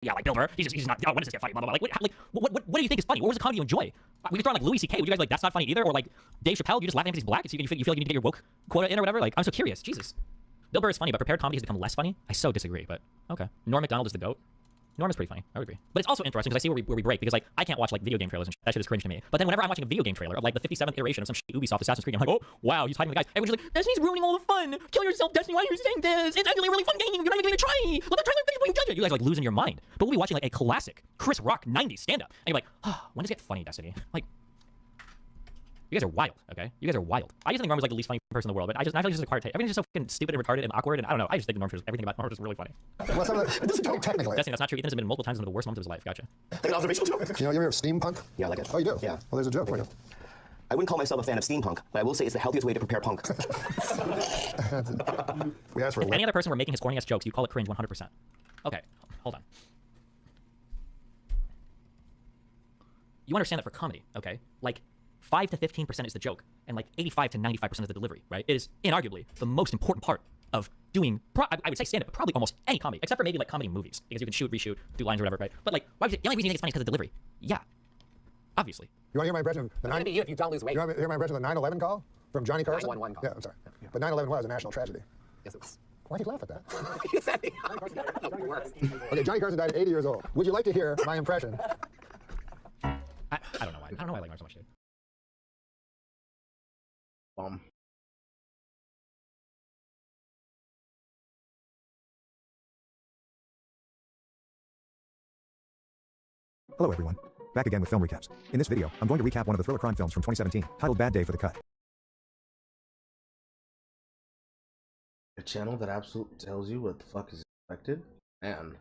yeah, like Bill Burr, he's just not, oh, when does this get funny, blah, blah, blah. Like, what do you think is funny? What was the comedy you enjoy? We could throw on, like, Louis C.K., would you guys like, that's not funny either? Or, like, Dave Chappelle, you just laugh at him because he's black, so you feel like you need to get your woke quota in or whatever? Like, I'm so curious, Jesus. Bill Burr is funny, but prepared comedy has become less funny? I so disagree, but okay. Norm Macdonald is the GOAT. Norm is pretty funny, I would agree. But it's also interesting, because I see where we break, because, like, I can't watch, like, video game trailers and shit. That shit is cringe to me. But then whenever I'm watching a video game trailer of, like, the 57th iteration of some shit Ubisoft Assassin's Creed, I'm like, oh, wow, he's hiding the guys. Everyone's just like, Destiny's ruining all the fun. Kill yourself, Destiny, why are you saying this? It's actually a really fun game. You're not even gonna try. Let the trailer finish before you judge it. You guys are, like, losing your mind. But we'll be watching, like, a classic Chris Rock 90s stand-up. And you're like, oh, when does it get funny, Destiny? Like, you guys are wild, okay? You guys are wild. I just think Norm is like the least funny person in the world, but I feel like he's just acquired taste. Everything's just so fucking stupid and retarded and awkward, and I don't know. I just think everything about Norm is really funny. Well, this is technically. Destiny, that's not true. Ethan has been multiple times in one of the worst moments of his life. Gotcha. Like an observational joke? You know, you ever heard of steampunk? Yeah, I like it. Oh, you do? Yeah. Well, there's a joke for you. I wouldn't call myself a fan of steampunk, but I will say it's the healthiest way to prepare punk. We asked for if any other person were making his corny ass jokes, you'd call it cringe 100%. Okay, hold on. You understand that for comedy, okay? Like, 5 to 15% is the joke, and like 85 to 95% is the delivery, right? It is inarguably the most important part of doing, I would say stand-up, but probably almost any comedy, except for maybe like comedy movies, because you can shoot, reshoot, do lines or whatever, right? But like, why would you, the only reason you think it's funny is because of the delivery. Yeah, obviously. You want to hear my impression of the It's gonna be you if you don't lose weight. You want to hear my impression of the 9/11 call from Johnny Carson? 911 call. Yeah, I'm sorry. But 9/11 was a national tragedy. Yes, it was. Why'd you laugh at that? You said it works. Okay, Johnny Carson died at 80 years old. Would you like to hear my impression? I don't know why. I don't know why I like Norm so much, dude. Hello everyone. Back again with film recaps. In this video, I'm going to recap one of the thriller crime films from 2017, titled Bad Day for the Cut. A channel that absolutely tells you what the fuck is expected? Man.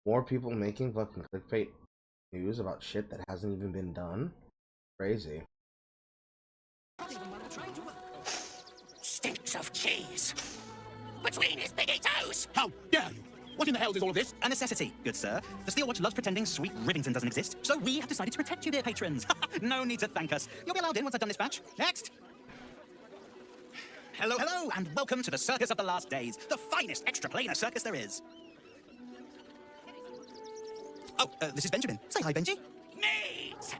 More people making fucking clickbait news about shit that hasn't even been done? Crazy. Stinks of cheese between his biggie toes. How dare you? What in the hell is all of this? A necessity, good sir. The Steel Watch loves pretending Sweet Rivington doesn't exist, so we have decided to protect you, dear patrons. No need to thank us. You'll be allowed in once I've done this batch. Next! Hello, hello, and welcome to the Circus of the Last Days, the finest extra-planar circus there is. Oh, this is Benjamin. Say hi, Benji. Neat.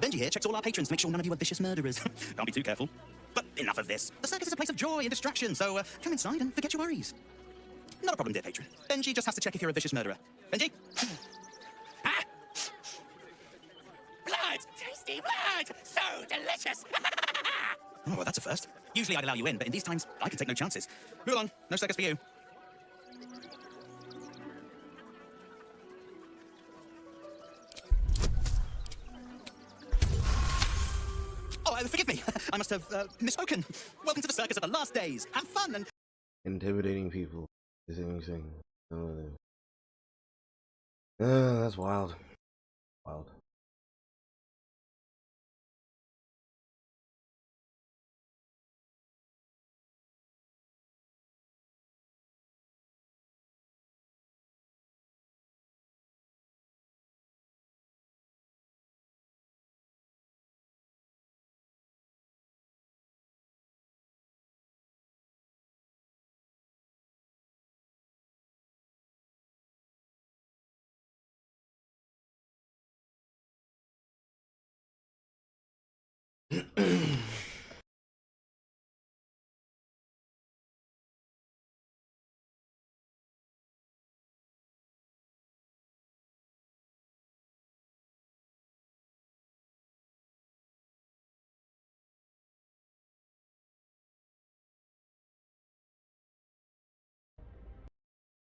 Benji here checks all our patrons to make sure none of you are vicious murderers. Can't be too careful. But enough of this. The circus is a place of joy and distraction, so come inside and forget your worries. Not a problem, dear patron. Benji just has to check if you're a vicious murderer. Benji? Ah. Blood! Tasty blood! So delicious! Oh, well, that's a first. Usually I'd allow you in, but in these times, I can take no chances. Move along. No circus for you. Oh, forgive me. I must have misspoken. Welcome to the Circus of the Last Days. Have fun and... Intimidating people is anything. That's wild. Wild.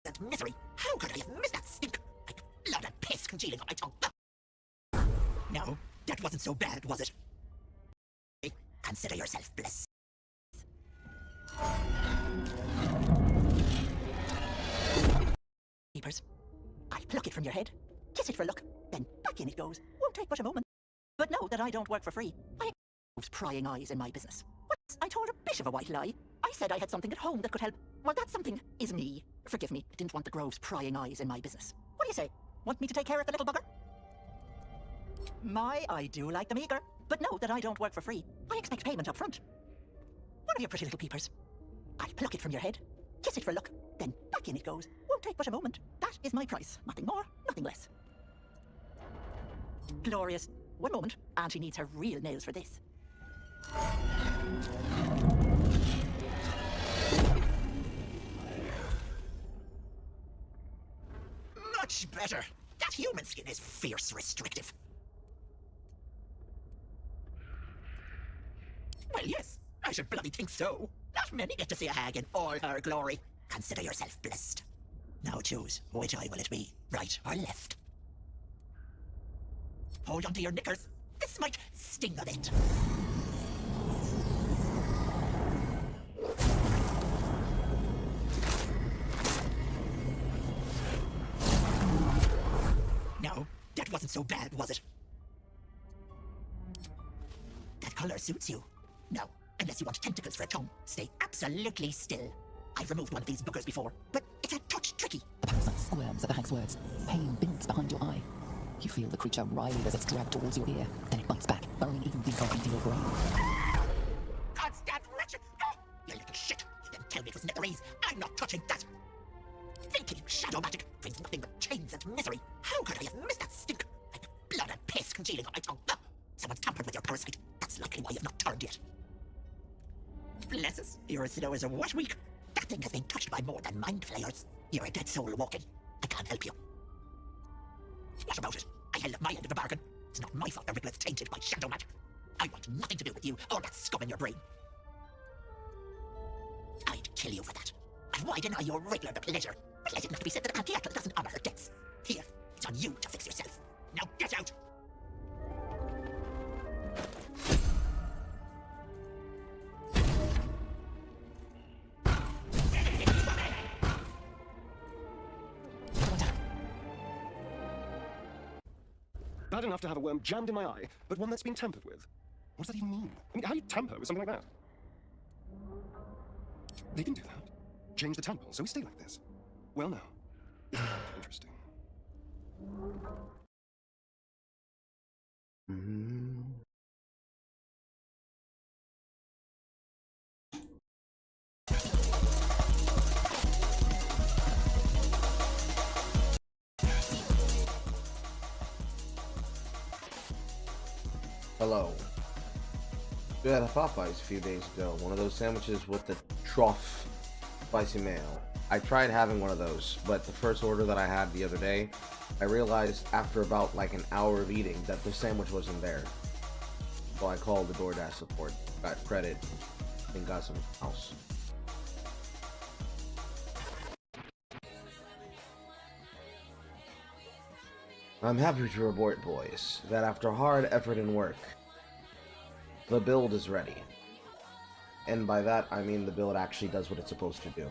That misery! How could I have missed that stink? Like blood and piss congealing on my tongue. No, that wasn't so bad, was it? Consider yourself blessed. Keepers, I'll pluck it from your head, kiss it for luck, then back in it goes. Won't take but a moment. But know that I don't work for free. I have those prying eyes in my business. What? I told a bit of a white lie. I said I had something at home that could help. Well, that something is me. Forgive me, I didn't want the Grove's prying eyes in my business. What do you say? Want me to take care of the little bugger? I do like them eager. But know that I don't work for free. I expect payment up front. One of your pretty little peepers. I'll pluck it from your head, kiss it for luck, then back in it goes. Won't Won't take but a moment. That is my price. Nothing more, nothing less. Glorious. One moment. Auntie needs her real nails for this. Much better. That human skin is fierce restrictive. Well, yes, I should bloody think so. Not many get to see a hag in all her glory. Consider yourself blessed. Now choose, which eye will it be, right or left? Hold on to your knickers. This might sting a bit. No, that wasn't so bad, was it? That color suits you. No, unless you want tentacles for a tongue, stay absolutely still. I've removed one of these boogers before, but it's a touch tricky. The parasite squirms at the hag's words. Pain builds behind your eye. You feel the creature writhe as it's dragged towards your ear. Then it bites back, burrowing even deeper into your brain. Goddamn wretched! Oh, you little shit! You didn't tell me it was netherese. I'm not touching that! Thinking shadow magic brings nothing but chains and misery. How could I have missed that stink? Like blood and piss congealing on my tongue. Ah, someone's tampered with your parasite. That's likely why you've not turned yet. Bless us, you're as slow as a wet week. That thing has been touched by more than mind flayers. You're a dead soul walking. I can't help you. What about it? I held up my end of the bargain. It's not my fault the Ricklet's tainted by shadow magic. I want nothing to do with you or that scum in your brain. I'd kill you for that. And why deny your Rickler the pleasure? But let it not be said that Auntie Ethel doesn't honor her debts. Here, it's on you to fix yourself. Now get out! Bad enough to have a worm jammed in my eye, but one that's been tampered with. What does that even mean? I mean, how do you tamper with something like that? They can do that. Change the tampon, so we stay like this. Well, now, isn't that interesting? Hello. We had a Popeyes a few days ago. One of those sandwiches with the truff spicy mayo. I tried having one of those, but the first order that I had the other day, I realized after about like an hour of eating that the sandwich wasn't there. So I called the DoorDash support, got credit, and got some house. I'm happy to report, boys, that after hard effort and work, the build is ready. And by that, I mean the build actually does what it's supposed to do.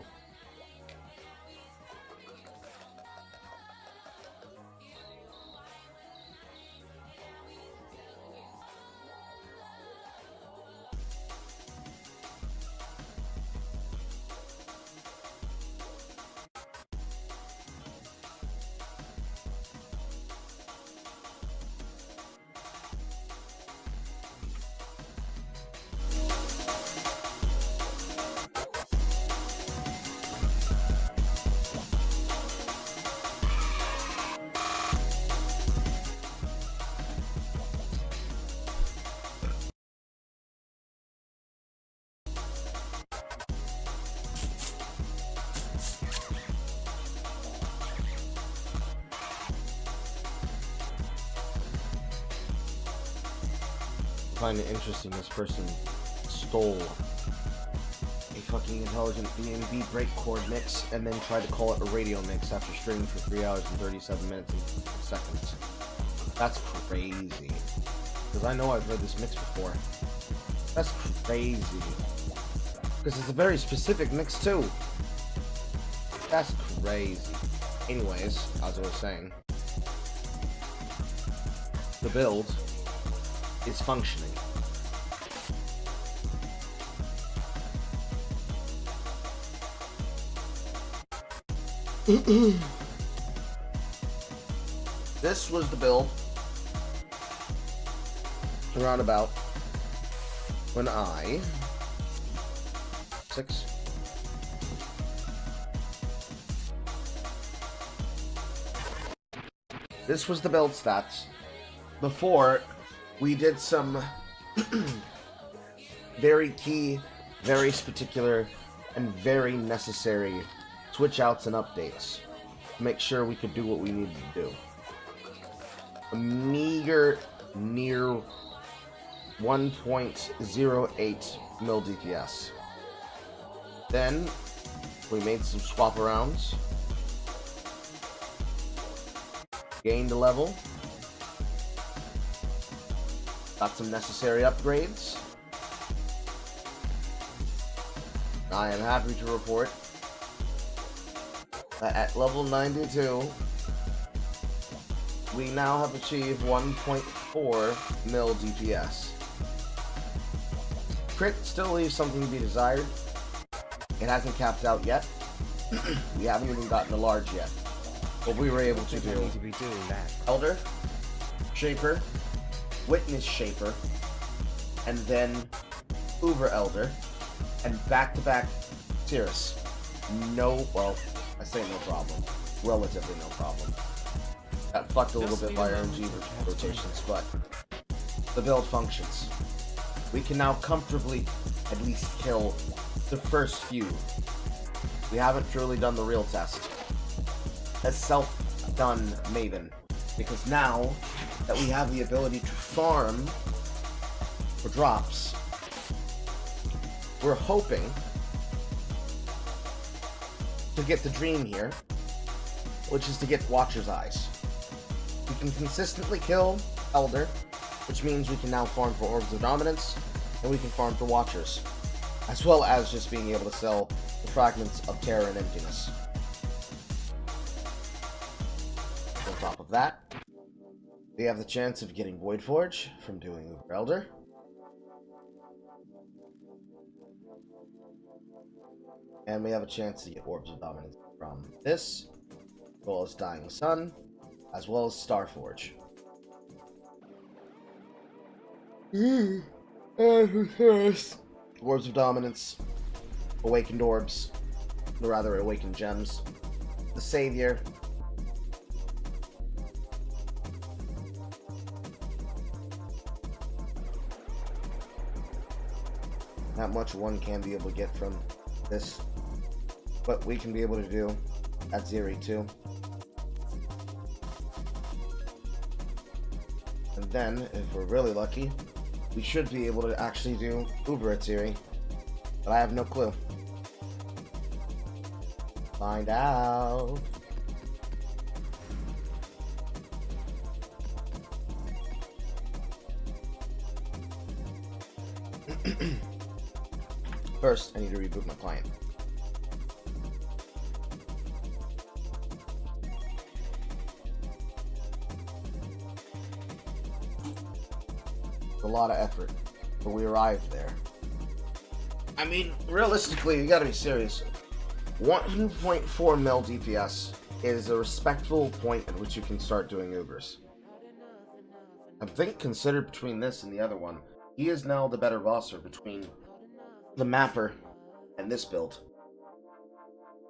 I find it interesting this person stole a fucking intelligent B&B break chord mix and then tried to call it a radio mix after streaming for 3 hours and 37 minutes and 6 seconds. That's crazy. Because I know I've heard this mix before. That's crazy. Because it's a very specific mix too. That's crazy. Anyways, as I was saying, the build is functioning. This was the build around about when I this was the build stats before we did some very key, very particular, and very necessary switch outs and updates to make sure we could do what we needed to do. A meager, near 1.08 mil DPS. Then we made some swap arounds, gained a level, got some necessary upgrades. I am happy to report that at level 92, we now have achieved 1.4 mil DPS. Crit still leaves something to be desired. It hasn't capped out yet. We haven't even gotten the large yet. But we were able to do Elder, Shaper, Witness Shaper, and then Uber Elder, and back-to-back Cirrus. No, well, I say no problem. Relatively no problem. Got fucked a little bit by RNG rotations, but the build functions. We can now comfortably at least kill the first few. We haven't truly done the real test. A self-done Maven. Because now that we have the ability to farm for drops, we're hoping to get the dream here, which is to get Watcher's Eyes. We can consistently kill Elder, which means we can now farm for Orbs of Dominance, and we can farm for Watchers, as well as just being able to sell the Fragments of Terror and Emptiness. On top of that, we have the chance of getting Void Forge from doing Uber Elder. And we have a chance to get Orbs of Dominance from this, as well as Dying Sun, as well as Starforge. Orbs of Dominance, Awakened Orbs, or rather Awakened Gems, the Savior, not much one can be able to get from this, but we can be able to do at Zeri too. And then, if we're really lucky, we should be able to actually do Uber at Zeri, but I have no clue. Find out. First, I need to reboot my client. It's a lot of effort, but we arrived there. I mean, realistically, you gotta be serious. 1.4 mil DPS is a respectable point at which you can start doing Ubers. I think considered between this and the other one, he is now the better bosser between the mapper and this build.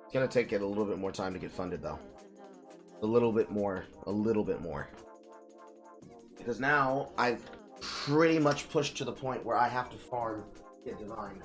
It's gonna take it a little bit more time to get funded though. A little bit more. Because now I've pretty much pushed to the point where I have to farm get Divine.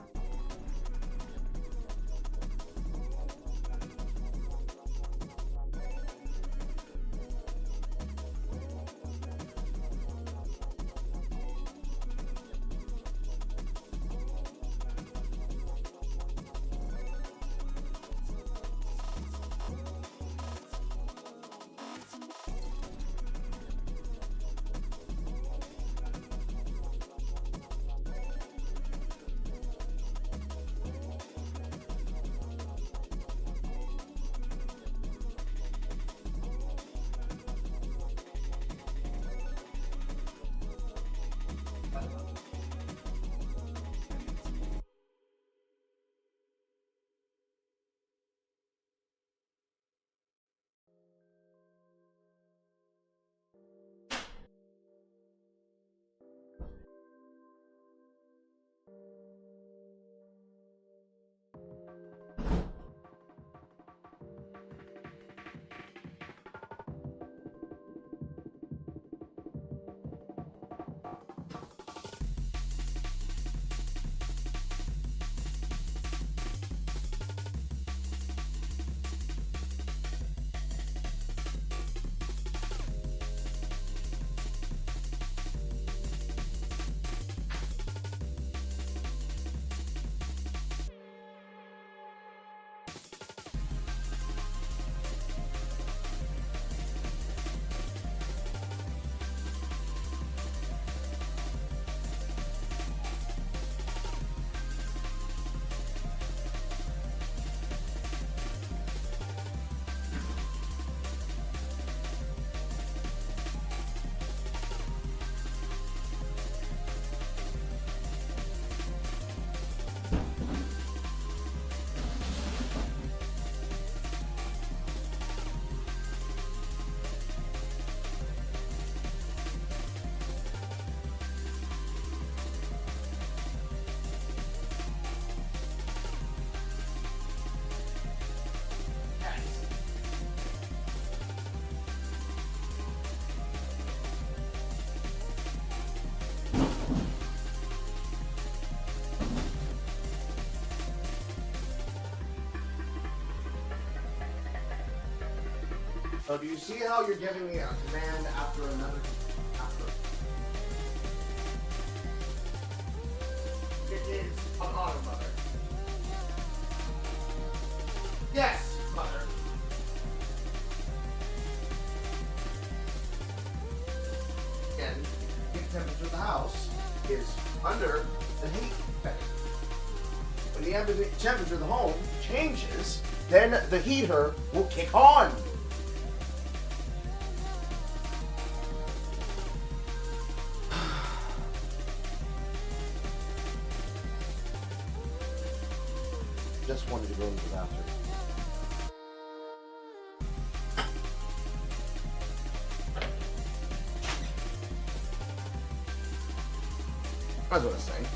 So do you see how you're giving me a command after another? After. It is an auto, mother. Yes, mother. Again, the temperature of the house is under the heat setting. When the temperature of the home changes, then the heater will kick on. Just wanted to go into the bathroom. As I was saying,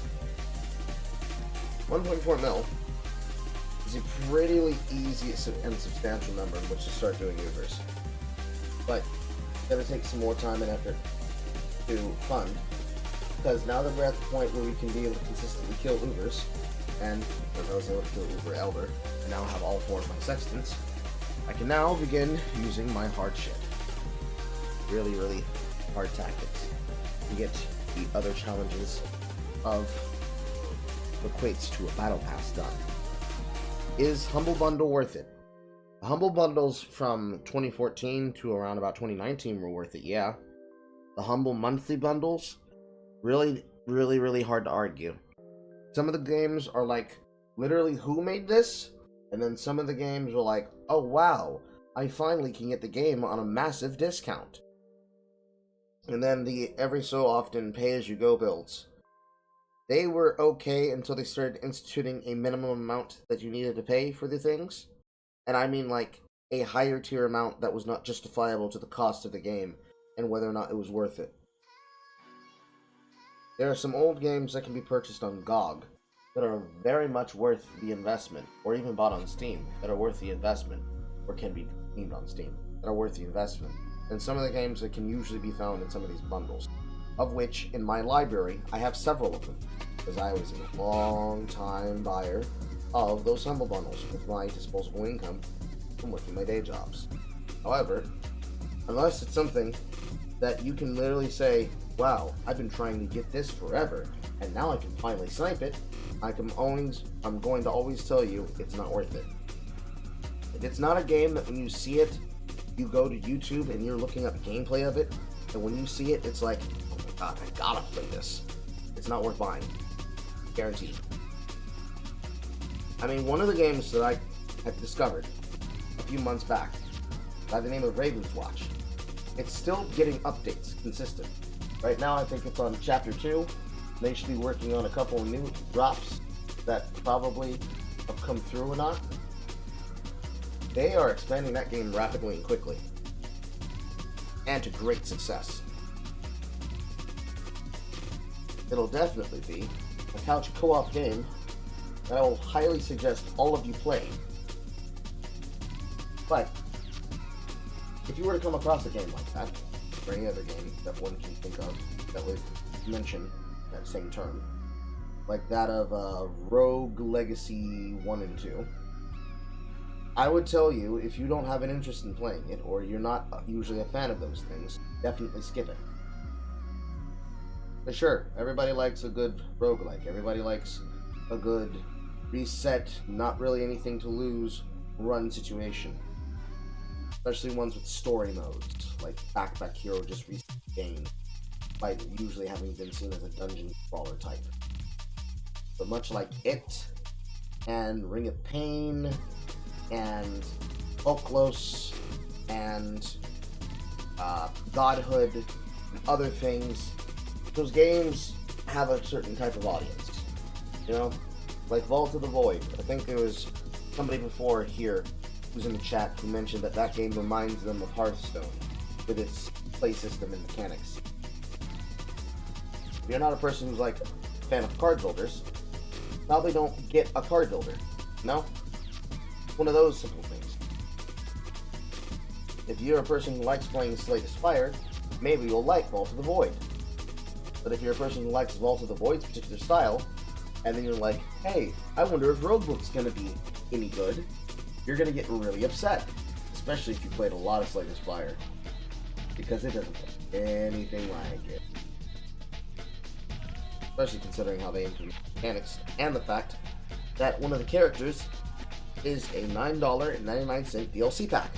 1.4 mil is a pretty easy and substantial number in which to start doing Ubers. But it's going to take some more time and effort to fund, because now that we're at the point where we can be able to consistently kill Ubers, and because I was able to kill Uber Elder, and now have all 4 of my sextants, I can now begin using my hard shit. Really, really hard tactics to get the other challenges of equates to a battle pass done. Is Humble Bundle worth it? The Humble Bundles from 2014 to around about 2019 were worth it, yeah. The Humble Monthly Bundles, really, really, really hard to argue. Some of the games are like, literally, who made this? And then some of the games are like, oh wow, I finally can get the game on a massive discount. And then the every so often pay-as-you-go builds. They were okay until they started instituting a minimum amount that you needed to pay for the things. And I mean like a higher tier amount that was not justifiable to the cost of the game and whether or not it was worth it. There are some old games that can be purchased on GOG that are very much worth the investment, or even bought on Steam that are worth the investment, or can be themed on Steam, that are worth the investment. And some of the games that can usually be found in some of these bundles, of which in my library I have several of them, because I was a long-time buyer of those Humble Bundles with my disposable income from working my day jobs. However, unless it's something that you can literally say, wow, I've been trying to get this forever, and now I can finally snipe it, I'm going to always tell you it's not worth it. If it's not a game that when you see it, you go to YouTube and you're looking up gameplay of it, and when you see it, it's like, oh my god, I gotta play this. It's not worth buying. Guaranteed. I mean, one of the games that I had discovered a few months back, by the name of Raven's Watch, it's still getting updates consistent. Right now, I think it's on Chapter 2. They should be working on a couple of new drops that probably have come through or not. They are expanding that game rapidly and quickly. And to great success. It'll definitely be a couch co-op game that I will highly suggest all of you play. But if you were to come across a game like that, or any other game that one can think of that would mention that same term, like that of Rogue Legacy 1 and 2, I would tell you, if you don't have an interest in playing it, or you're not usually a fan of those things, definitely skip it. But sure, everybody likes a good roguelike, everybody likes a good reset, not really anything to lose run situation. Especially ones with story modes, like Backpack Hero just reset the game, despite usually having been seen as a dungeon crawler type. But much like it, and Ring of Pain, and Folklos, and Godhood, and other things, those games have a certain type of audience. You know? Like Vault of the Void. I think there was somebody before here who's in the chat who mentioned that that game reminds them of Hearthstone with its play system and mechanics. If you're not a person who's like a fan of card builders, probably don't get a card builder. No? One of those simple things. If you're a person who likes playing Slay the Spire, maybe you'll like Vault of the Void. But if you're a person who likes Vault of the Void's particular style, and then you're like, hey, I wonder if Roguebook's gonna be any good, you're gonna get really upset. especially if you played a lot of Slay the Spire, because it doesn't look anything like it. Especially considering how they implement mechanics and the fact that one of the characters is a $9.99 DLC pack.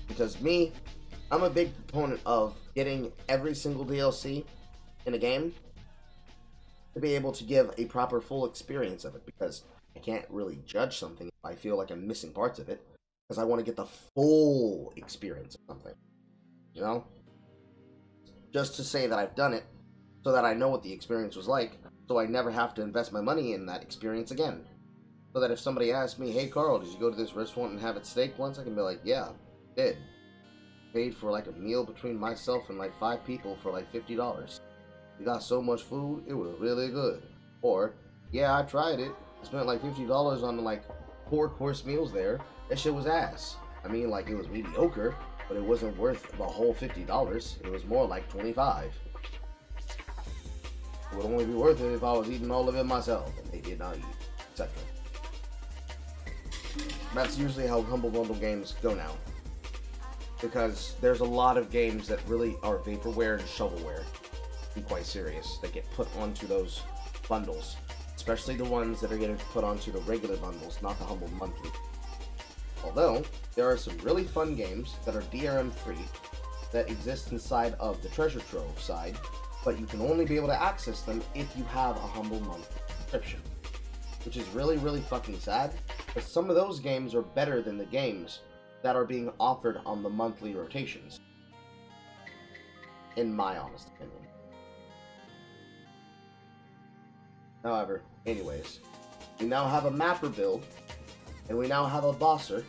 Because me, I'm a big proponent of getting every single DLC in a game to be able to give a proper full experience of it, because I can't really judge something if I feel like I'm missing parts of it, because I want to get the full experience of something, you know? Just to say that I've done it, so that I know what the experience was like, so I never have to invest my money in that experience again. So that if somebody asks me, hey Carl, did you go to this restaurant and have it steak once? I can be like, yeah, I did. Paid for like a meal between myself and like 5 people for like $50. We got so much food, it was really good. Or, yeah, I tried it. I spent like $50 on like 4-course meals there. That shit was ass. I mean, like, it was mediocre, but it wasn't worth the whole $50. It was more like $25. It would only be worth it if I was eating all of it myself, and they did not eat, etc. That's usually how Humble Bundle games go now. Because there's a lot of games that really are vaporware and shovelware, to be quite serious, that get put onto those bundles. Especially the ones that are getting put onto the regular bundles, not the Humble Monthly. Although, there are some really fun games that are DRM free that exist inside of the Treasure Trove side, but you can only be able to access them if you have a Humble Monthly subscription. Which is really, really fucking sad, but some of those games are better than the games that are being offered on the monthly rotations. In my honest opinion. However, anyways, we now have a mapper build, and we now have a bosser.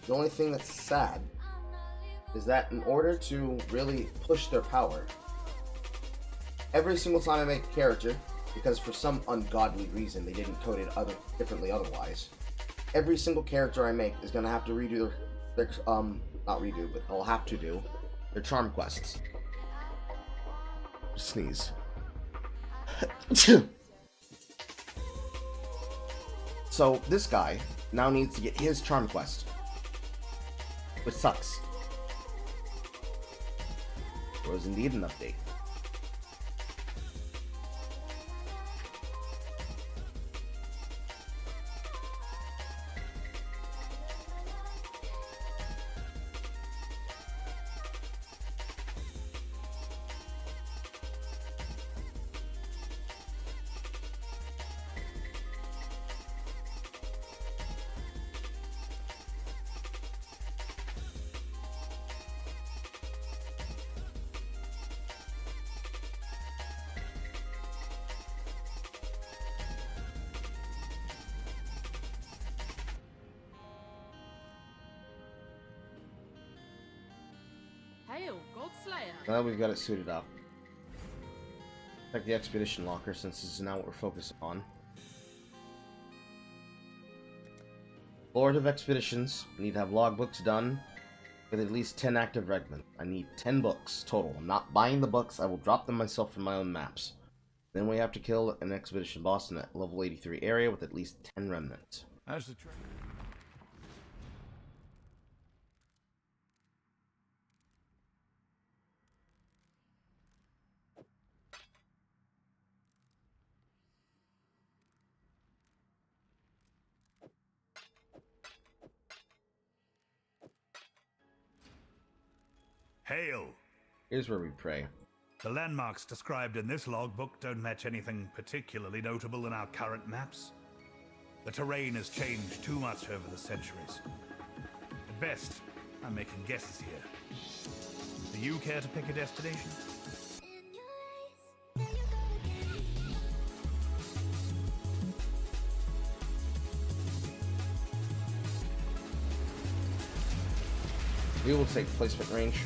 The only thing that's sad is that in order to really push their power, every single time I make a character, because for some ungodly reason they didn't code it differently otherwise, every single character I make is going to have to redo their not redo, but I'll have to do their charm quests. Sneeze. So this guy now needs to get his charm quest, which sucks. There was indeed an update. Now we've got it suited up. Check the expedition locker, since this is now what we're focusing on. Lord of Expeditions. We need to have logbooks done with at least 10 active regiments. I need 10 books total. I'm not buying the books. I will drop them myself from my own maps. Then we have to kill an expedition boss in that level 83 area with at least 10 remnants. That's the trick. Hail! Here's where we pray. The landmarks described in this logbook don't match anything particularly notable in our current maps. The terrain has changed too much over the centuries. At best, I'm making guesses here. Do you care to pick a destination? We will take placement range.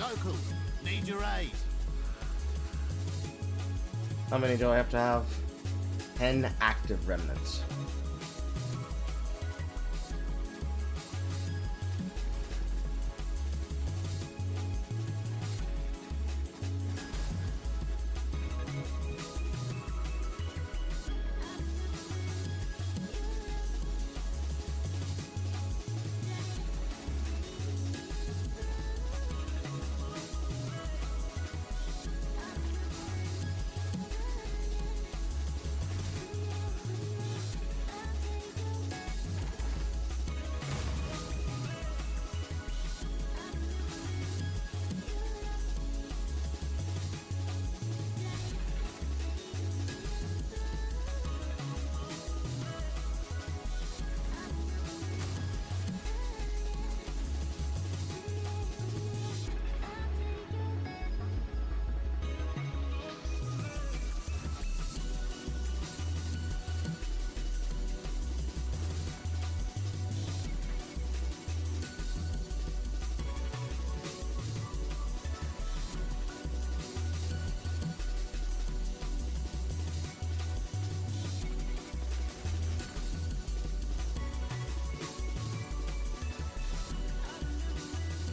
Local, need your aid. How many do I have to have? 10 active remnants.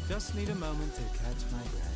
Just need a moment to catch my breath.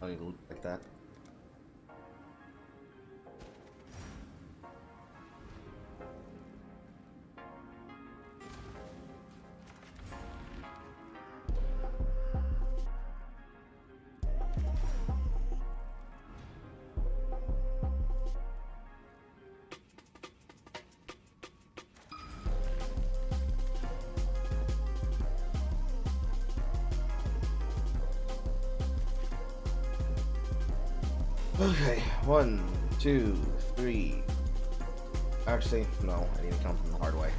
I need to look like that. Okay, 1, 2, 3. Actually, no, I need to come from the hard way.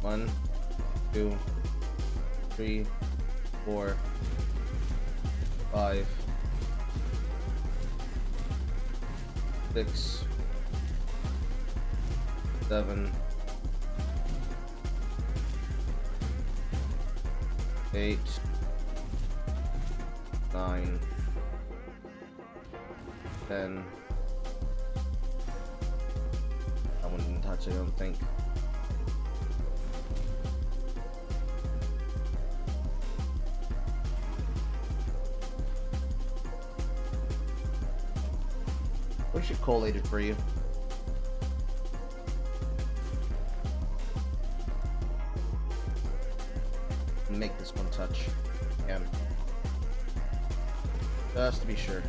1, 2, 3, 4, 5, 6, 7, 8, 9, 10. I wouldn't touch it, I don't think. We should collate it for you. Make this one touch again. Just to be sure.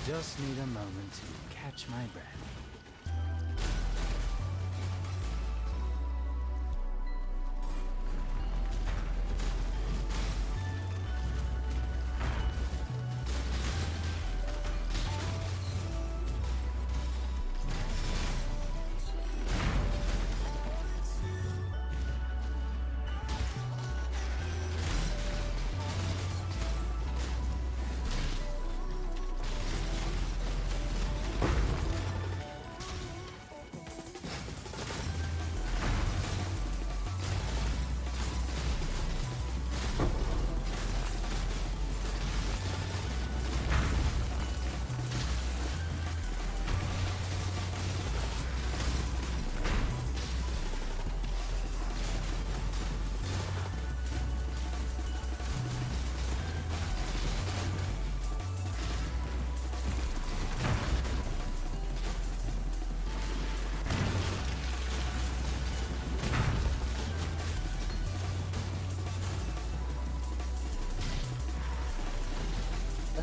Just need a moment to catch my breath.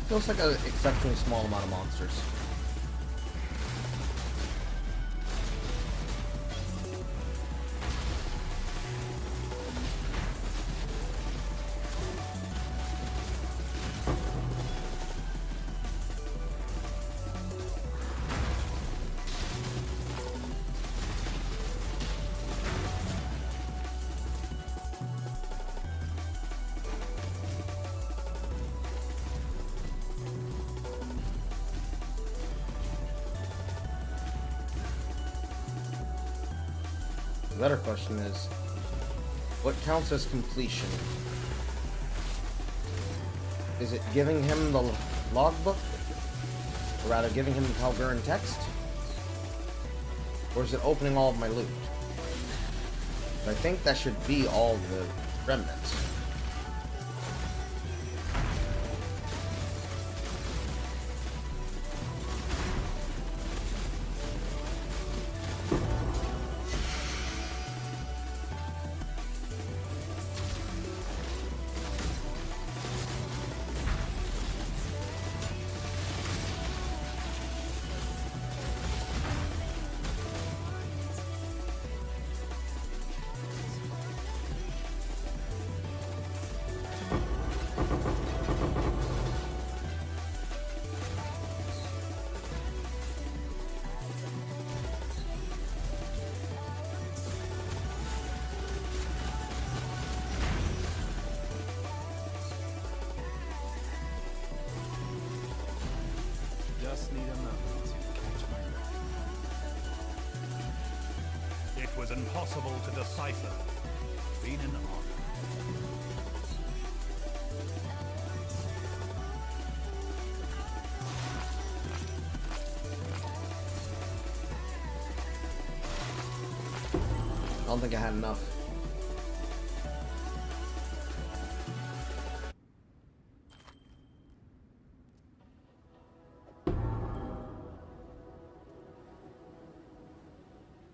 Feels like an exceptionally small amount of monsters. The better question is, what counts as completion? Is it giving him the logbook? Or rather, giving him the Tal'Guran text? Or is it opening all of my loot? I think that should be all the remnants. Just need a moment to catch my breath. It was impossible to decipher. Been an honor. I don't think I had enough.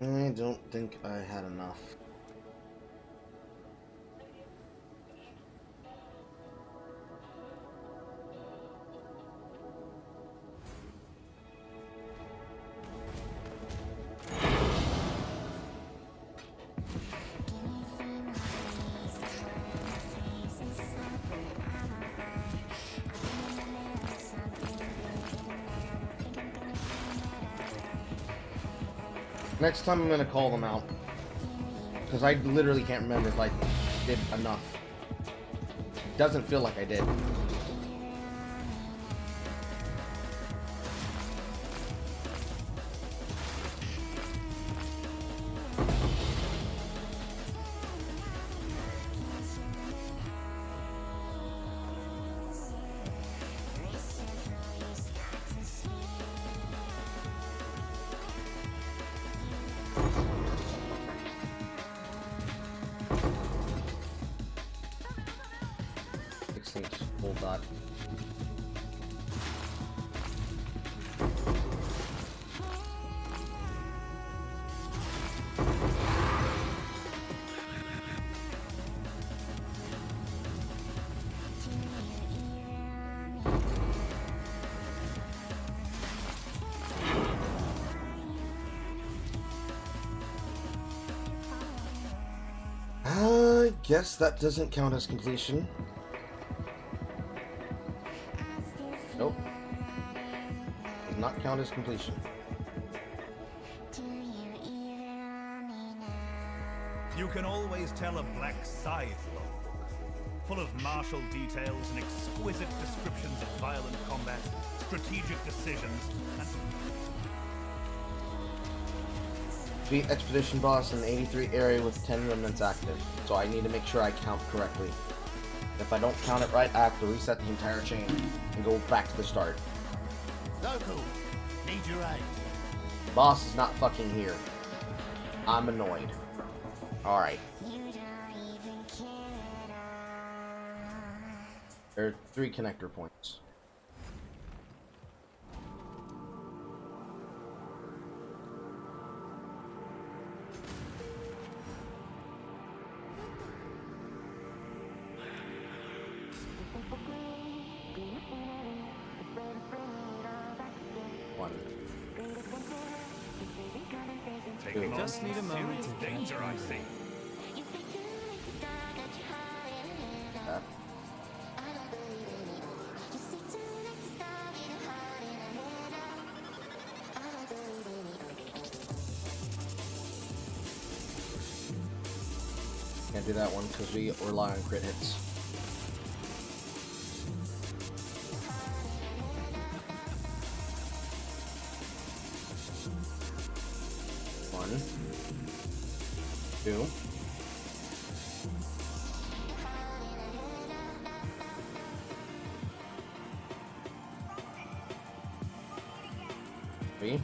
I don't think I had enough. Next time I'm gonna call them out. Because I literally can't remember if I did enough. It doesn't feel like I did. Full dot. I guess that doesn't count as completion. Nope. Does not count as completion. You can always tell a black scythe logbook, full of martial details and exquisite descriptions of violent combat, strategic decisions, and... Beat expedition boss in the 83 area with 10 remnants active, so I need to make sure I count correctly. If I don't count it right, I have to reset the entire chain and go back to the start. Local, need your aid. Boss is not fucking here. I'm annoyed. Alright. There are 3 connector points. One. Taking on Just need a moment serious to danger, I see. That. Can't do that one because we rely on crit hits. One. Two. Three.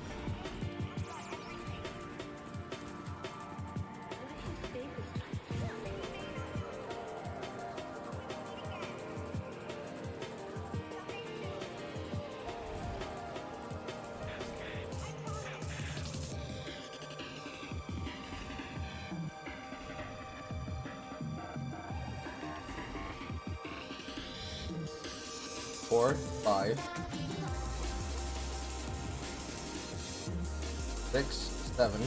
Four, five, 6, 7,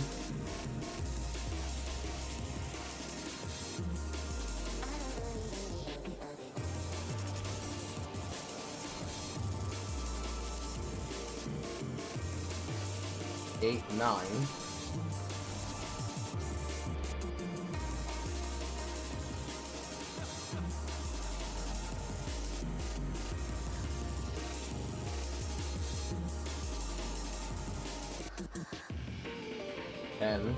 8, 9. And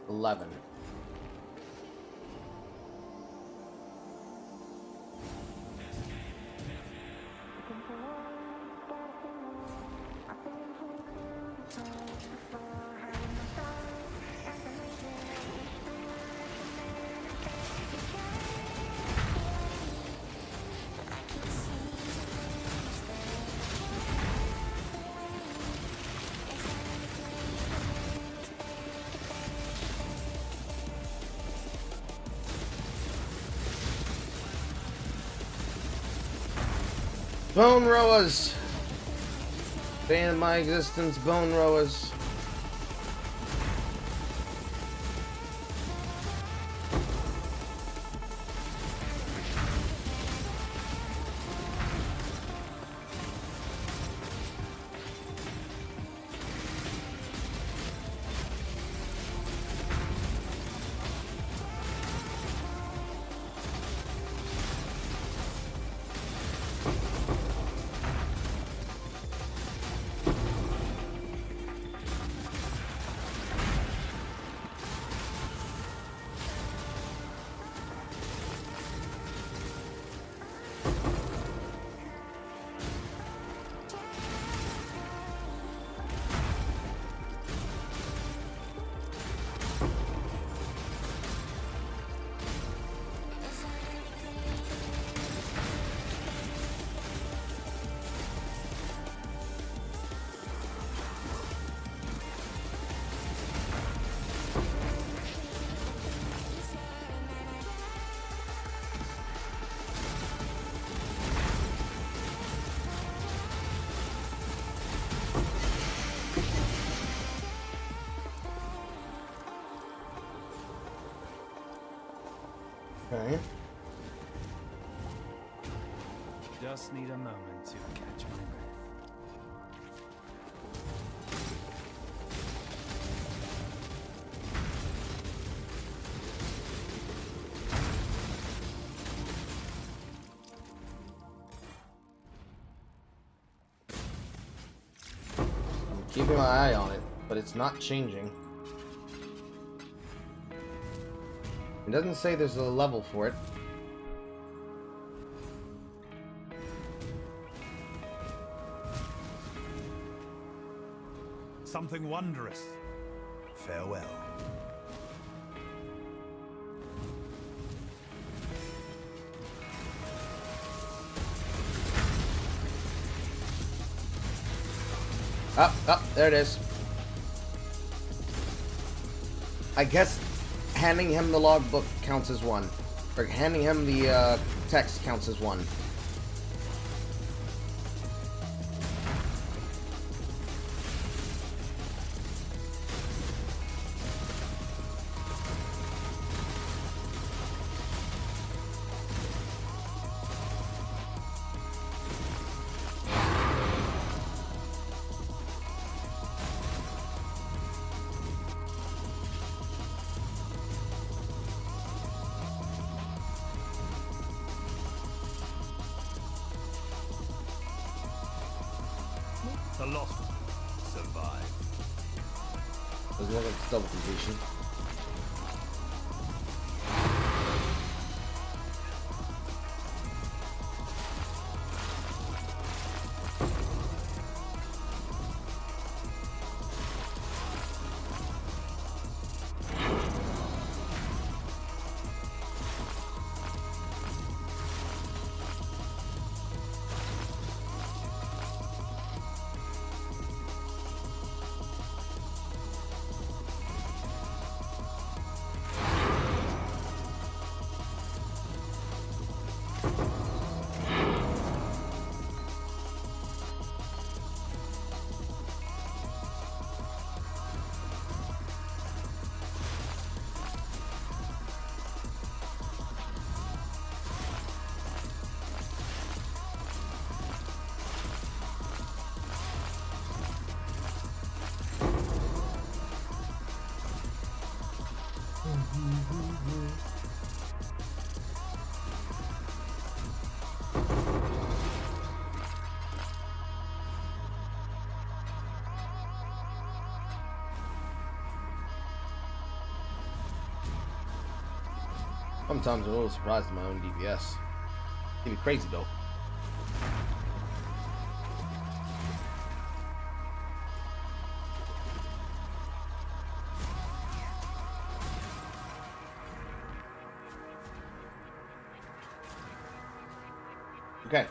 11. Bone rowers! Bane of my existence, bone rowers. Okay. Just need a moment to catch my breath. I'm keeping my eye on it, but it's not changing. It doesn't say there's a level for it. something wondrous. Farewell. Up, there it is. I guess handing him the logbook counts as one. Or handing him the text counts as one. The lost one survived. Doesn't look like it's double completion. Sometimes I'm a little surprised at my own DPS. It'd be crazy though. Okay.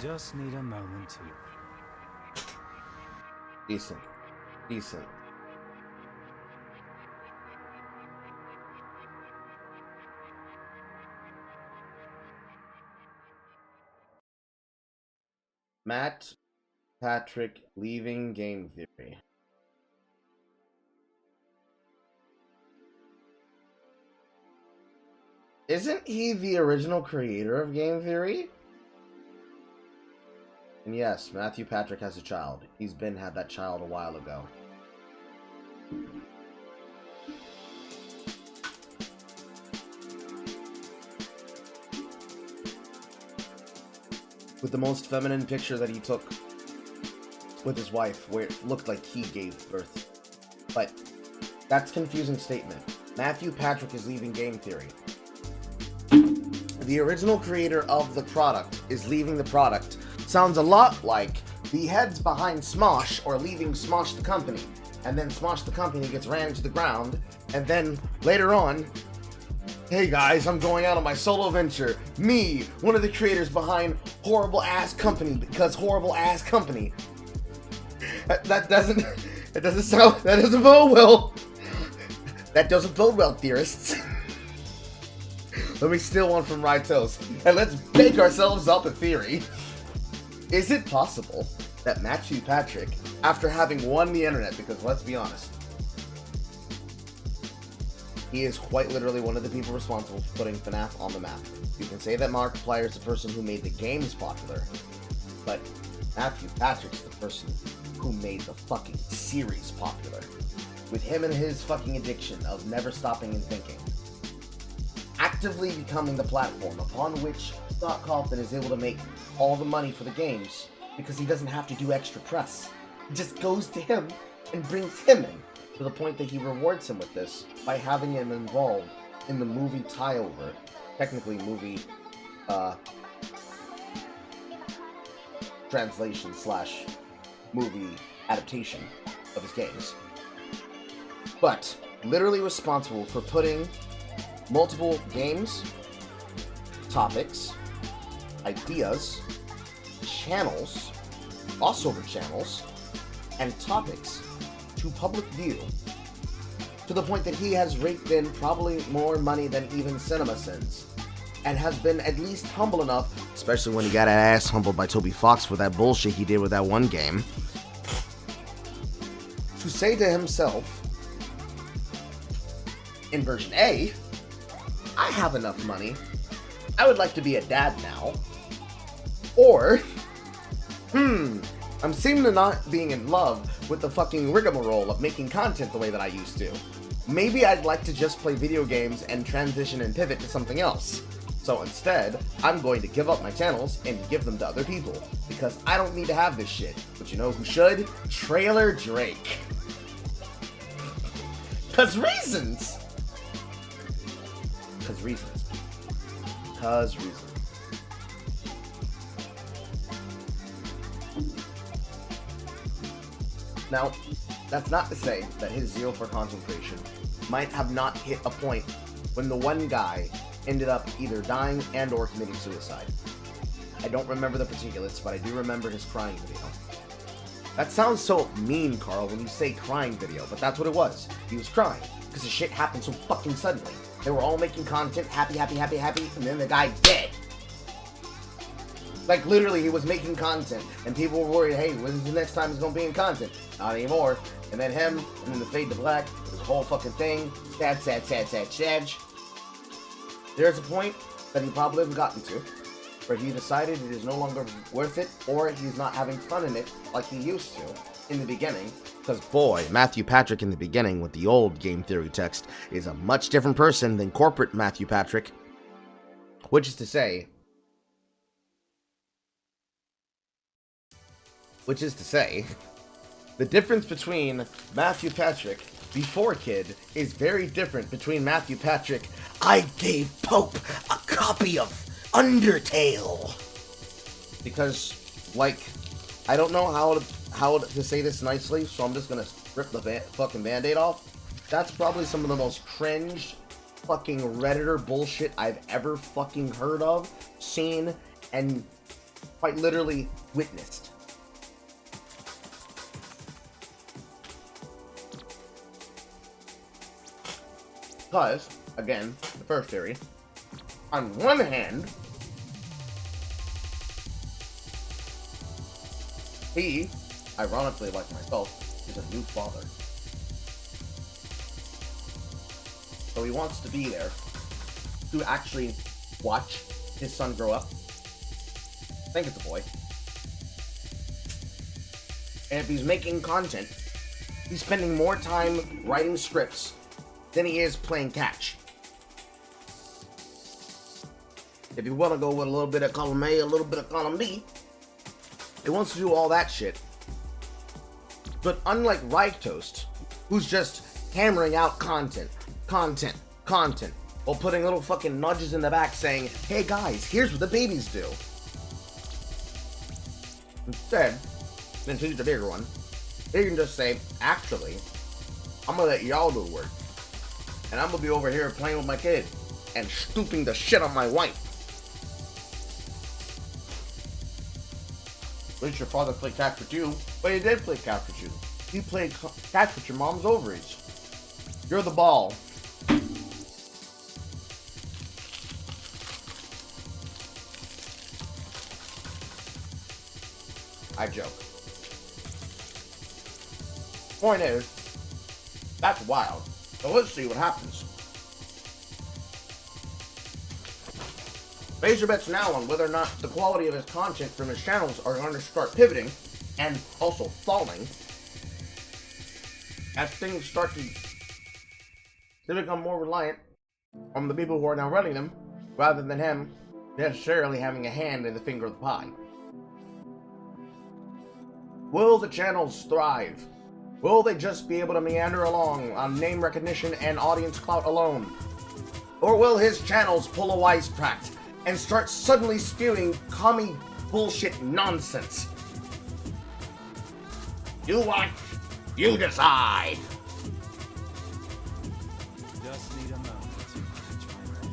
Just need a moment to... Decent. Decent. Matt Patrick leaving Game Theory. Isn't he the original creator of Game Theory? And yes, Matthew Patrick has a child. He's had that child a while ago. With the most feminine picture that he took with his wife, where it looked like he gave birth. But that's a confusing statement. Matthew Patrick is leaving Game Theory. The original creator of the product is leaving the product. Sounds a lot like the heads behind Smosh or leaving Smosh the company. And then Smosh the company gets ran into the ground. And then later on, hey guys, I'm going out on my solo venture. Me, one of the creators behind Horrible Ass Company, because Horrible Ass Company. That doesn't bode well. That doesn't bode well, theorists. Let me steal one from Rytos, and let's bake ourselves up a theory. Is it possible that Matthew Patrick, after having won the internet, because let's be honest, he is quite literally one of the people responsible for putting FNAF on the map. You can say that Markiplier is the person who made the games popular, but Matthew Patrick's the person who made the fucking series popular. With him and his fucking addiction of never stopping and thinking. Actively becoming the platform upon which Scott Cawthon is able to make all the money for the games because he doesn't have to do extra press. It just goes to him and brings him in, to the point that he rewards him with this by having him involved in the movie tie-over. Technically movie translation slash movie adaptation of his games, but literally responsible for putting multiple games, topics, ideas, channels, crossover channels, and topics to public view, to the point that he has raked in probably more money than even CinemaSins, and has been at least humble enough, especially when he got ass humbled by Toby Fox for that bullshit he did with that one game, to say to himself, in version A, I have enough money, I would like to be a dad now. Or, I'm seeming to not being in love with the fucking rigmarole of making content the way that I used to. Maybe I'd like to just play video games and transition and pivot to something else. So instead, I'm going to give up my channels and give them to other people, because I don't need to have this shit. But you know who should? Trailer Drake. 'Cause reasons! 'Cause reasons. 'Cause reasons. Now, that's not to say that his zeal for content creation might have not hit a point when the one guy ended up either dying and or committing suicide. I don't remember the particulars, but I do remember his crying video. That sounds so mean, Carl, when you say crying video, but that's what it was. He was crying, because the shit happened so fucking suddenly. They were all making content, happy, happy, happy, happy, and then the guy dead. Like, literally, he was making content, and people were worried, hey, when's the next time he's gonna be in content? Not anymore. And then him, and then the fade to black, this whole fucking thing, sad. There's a point that he probably have gotten to, where he decided it is no longer worth it, or he's not having fun in it like he used to in the beginning. Because boy, Matthew Patrick in the beginning with the old game theory text is a much different person than corporate Matthew Patrick. Which is to say, the difference between Matthew Patrick before Kid is very different between Matthew Patrick, I gave Pope a copy of Undertale. Because, like, I don't know how to say this nicely, so I'm just gonna rip the fucking band-aid off. That's probably some of the most cringe fucking Redditor bullshit I've ever fucking heard of, seen, and quite literally witnessed. Because, again, the first theory, on one hand, he, ironically like myself, is a new father. So he wants to be there to actually watch his son grow up. I think it's a boy. And if he's making content, he's spending more time writing scripts than he is playing catch. If you want to go with a little bit of column A, a little bit of column B, he wants to do all that shit. But unlike Reichtoast, who's just hammering out content, while putting little fucking nudges in the back saying, hey guys, here's what the babies do. Instead, since he's the bigger one, he can just say, actually, I'm gonna let y'all do the work. And I'm gonna be over here playing with my kid and stooping the shit on my wife. At least your father played catch with you, but he did play catch with you. He played catch with your mom's ovaries. You're the ball. I joke. Point is, that's wild. So let's see what happens. Base your bets now on whether or not the quality of his content from his channels are going to start pivoting and also falling as things start to become more reliant on the people who are now running them rather than him necessarily having a hand in the finger of the pie. Will the channels thrive? Will they just be able to meander along on name recognition and audience clout alone? Or will his channels pull a wisecrack and start suddenly spewing commie bullshit nonsense? You want? You decide. Just need a moment to catch my breath.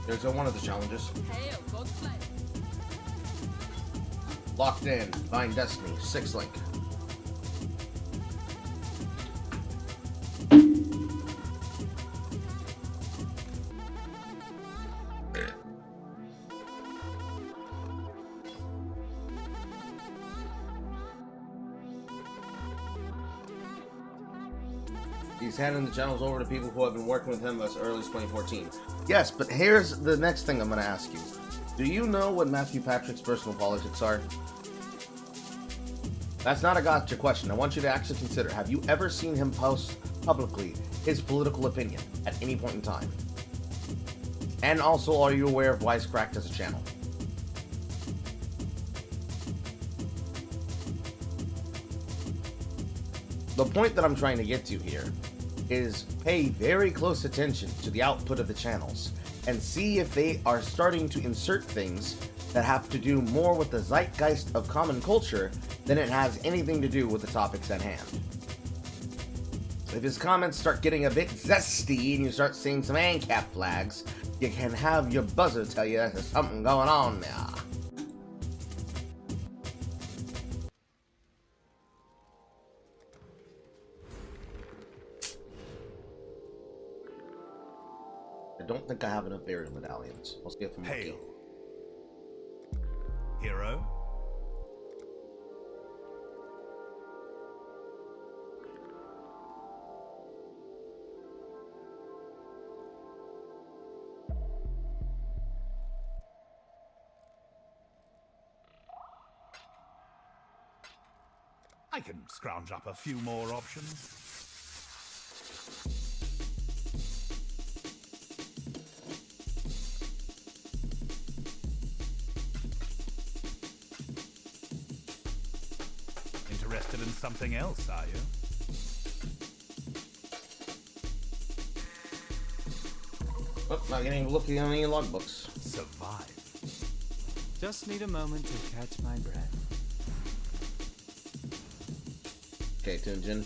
There's one of the challenges. Locked in, Divine Destiny, 6 link. He's handing the channels over to people who have been working with him as early as 2014. Yes, but here's the next thing I'm going to ask you. Do you know what Matthew Patrick's personal politics are? That's not a gotcha question. I want you to actually consider, have you ever seen him post publicly his political opinion at any point in time? And also, are you aware of Wisecracked as a channel? The point that I'm trying to get to here is pay very close attention to the output of the channels and see if they are starting to insert things that have to do more with the zeitgeist of common culture than it has anything to do with the topics at hand. If his comments start getting a bit zesty and you start seeing some ANCAP flags, you can have your buzzer tell you there's something going on there. I don't think I have enough burial medallions. I'll see if I'm lucky. Hero. I can scrounge up a few more options. Interested in something else, are you? Oh, not getting looking at any logbooks. Survive. Just need a moment to catch my breath. Okay, Tunjin.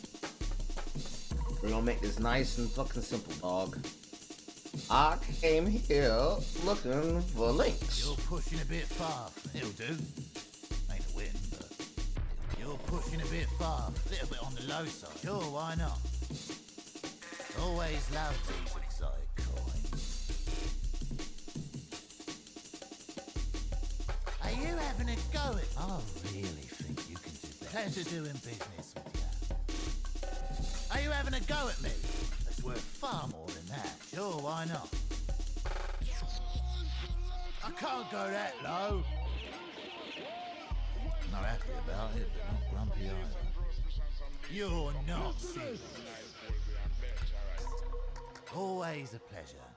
We're gonna make this nice and fucking simple, dog. I came here looking for links. You're pushing a bit far. It'll do. Ain't a win, but you're pushing a bit far. A little bit on the low side. Sure, why not? Always love these exotic coins. Are you having a go at? I really think you can do better. Pleasure doing business with you. Are you having a go at me? That's worth far more than that. Sure, why not? I can't go that low. Not happy about it, but not grumpy either. You're not serious. Always a pleasure.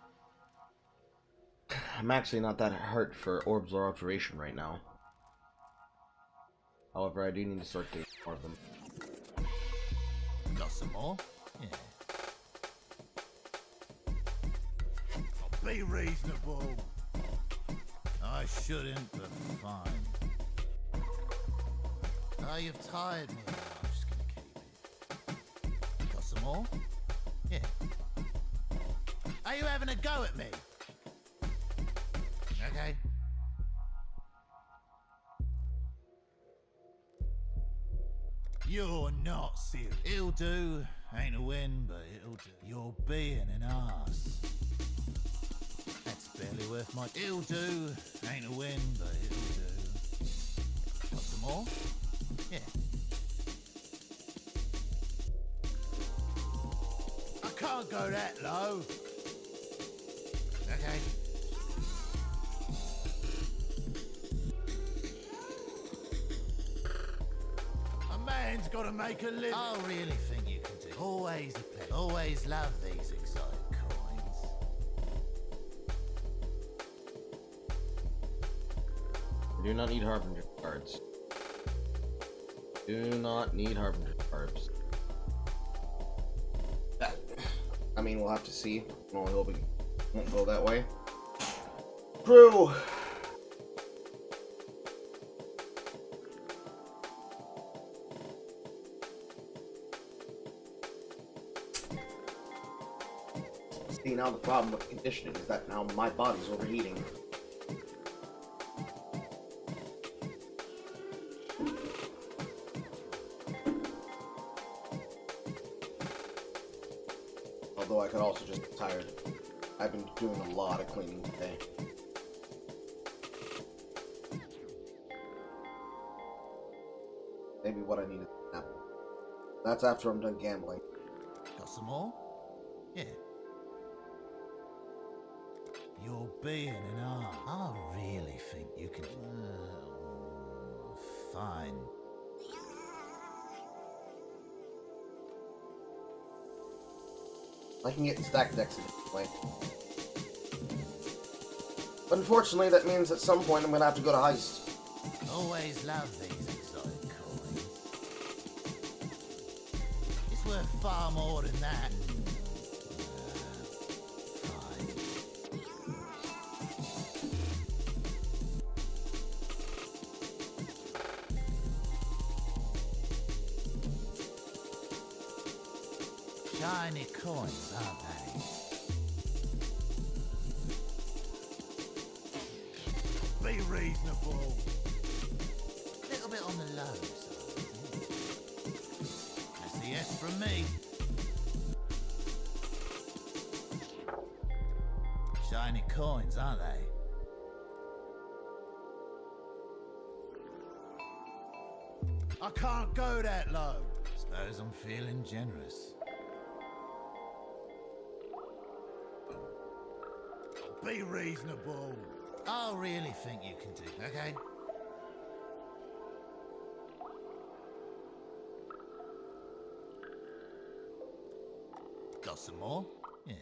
I'm actually not that hurt for orbs or observation right now. However, I do need to start getting more of them. Got some more? Yeah. Be reasonable. I shouldn't, but fine. Oh, you've tired me. I'm just gonna keep it. Got some more? Yeah. Are you having a go at me? Okay. You're not serious. It'll do. Ain't a win, but it'll do. You're being an arse. That's barely worth my... It'll do. Ain't a win, but it'll do. Got some more? Yeah. can't go that low. Okay. A man's got to make a living. I really think you can do. Always a pet. Always love these exotic coins. I do not need Harbinger cards. Do not need Harbinger cards. I mean, we'll have to see. I'm only hoping it won't go that way. True. See, now the problem with conditioning is that now my body's overheating. Although I could also just be tired. I've been doing a lot of cleaning today. Maybe what I need is an apple. That's after I'm done gambling. Got some more? Yeah. You're being an arse. I really think you can... fine. I can get stacked decks in this way. But unfortunately, that means at some point I'm gonna have to go to Heist. Always love these exotic coins. It's worth far more than that. Shiny coins, aren't they? Be reasonable. A little bit on the low side. That's a yes from me. Shiny coins, aren't they? I can't go that low. Suppose I'm feeling generous. Be reasonable. I really think you can do, okay? Got some more? Yeah.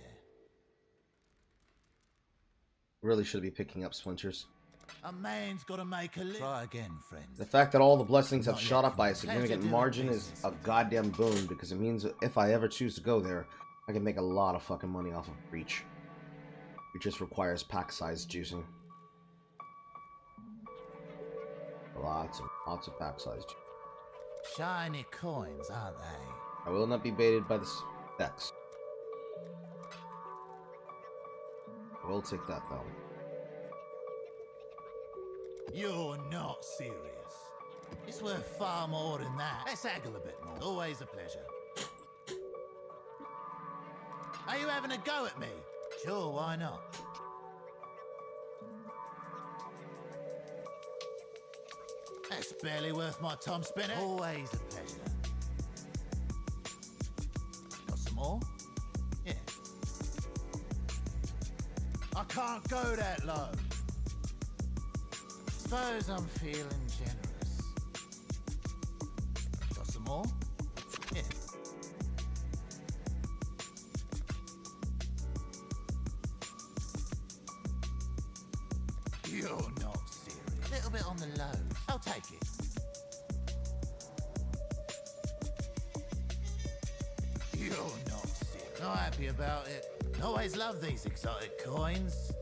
Really should be picking up splinters. A man's got to make a living. Try again, friend. The fact that all the blessings have shot up by a significant margin is a goddamn boon, because it means that if I ever choose to go there, I can make a lot of fucking money off of Breach. It just requires pack size juicing. Lots of pack size juicing. Shiny coins, aren't they? I will not be baited by the specs. I will take that though. You're not serious. It's worth far more than that. Let's haggle a bit more. Always a pleasure. Are you having a go at me? Sure, why not? That's barely worth my time spinning. Always a pleasure. Got some more? Yeah. I can't go that low. Suppose I'm feeling generous. Got some more? Yeah. You're not serious. A little bit on the low. I'll take it. You're not serious. Not happy about it. Always love these exotic coins.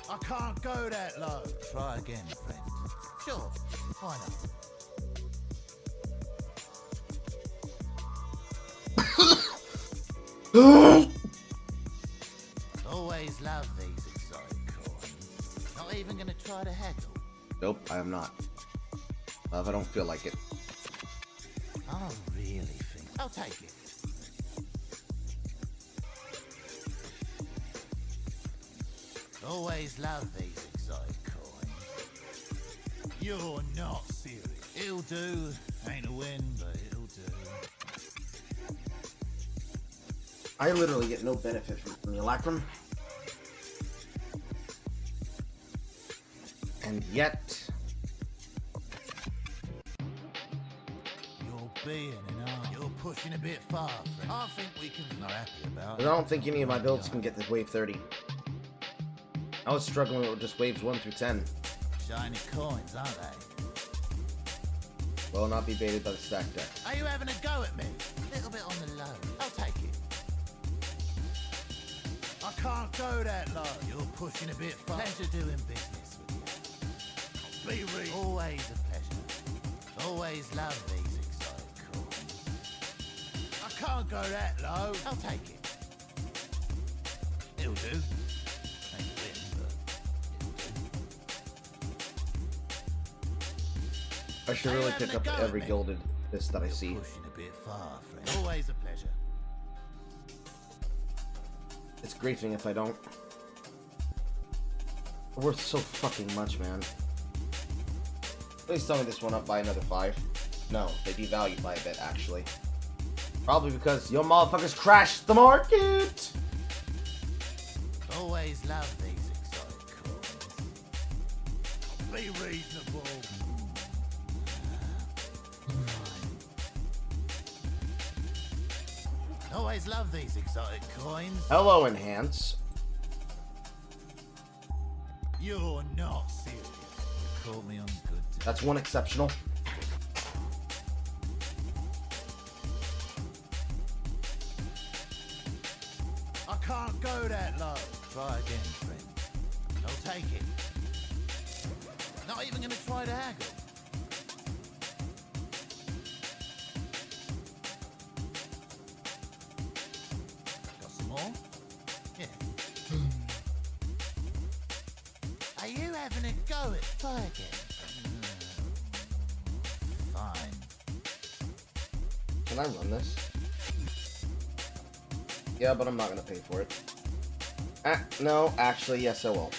I can't go that low. Try again, friend. Sure, why not? Always love these exotic coins. Not even gonna try to haggle. Nope, I am not. If I don't feel like it. I really think I'll take it. Always love these exotic coins. You're not serious. It'll do. Ain't a win, but it'll do. I literally get no benefit from the Electrum. And yet... You're being an arse. You're pushing a bit far, friend. I think we can not happy about But I don't think any of my builds can get this wave 30. I was struggling with just waves 1 through 10. Shiny coins, aren't they? Will not be baited by the stack deck. Are you having a go at me? A little bit on the low. I'll take it. I can't go that low. You're pushing a bit far. Pleasure doing business with you. Be real. Always a pleasure. Always love these exotic coins. I can't go that low. I'll take it. It'll do. Ain't a win, but I should really pick up every gilded this that I see. pushing a bit far, friend. Always a pleasure. It's griefing if I don't. They're worth so fucking much, man. Please tell me this went up by another 5. No, they devalued by a bit, actually. Probably because your motherfuckers crashed the market! Always love these exotic coins. Be reasonable. Always love these exotic coins. Hello, Enhance. You're not serious. You caught me on good day. That's one exceptional. I can't go that low. Try again, friend. I'll take it. Not even gonna try to haggle. Got some more? Yeah. Are you having a go at try again? Fine. Can I run this? Yeah, but I'm not gonna pay for it. No, actually, yes I will.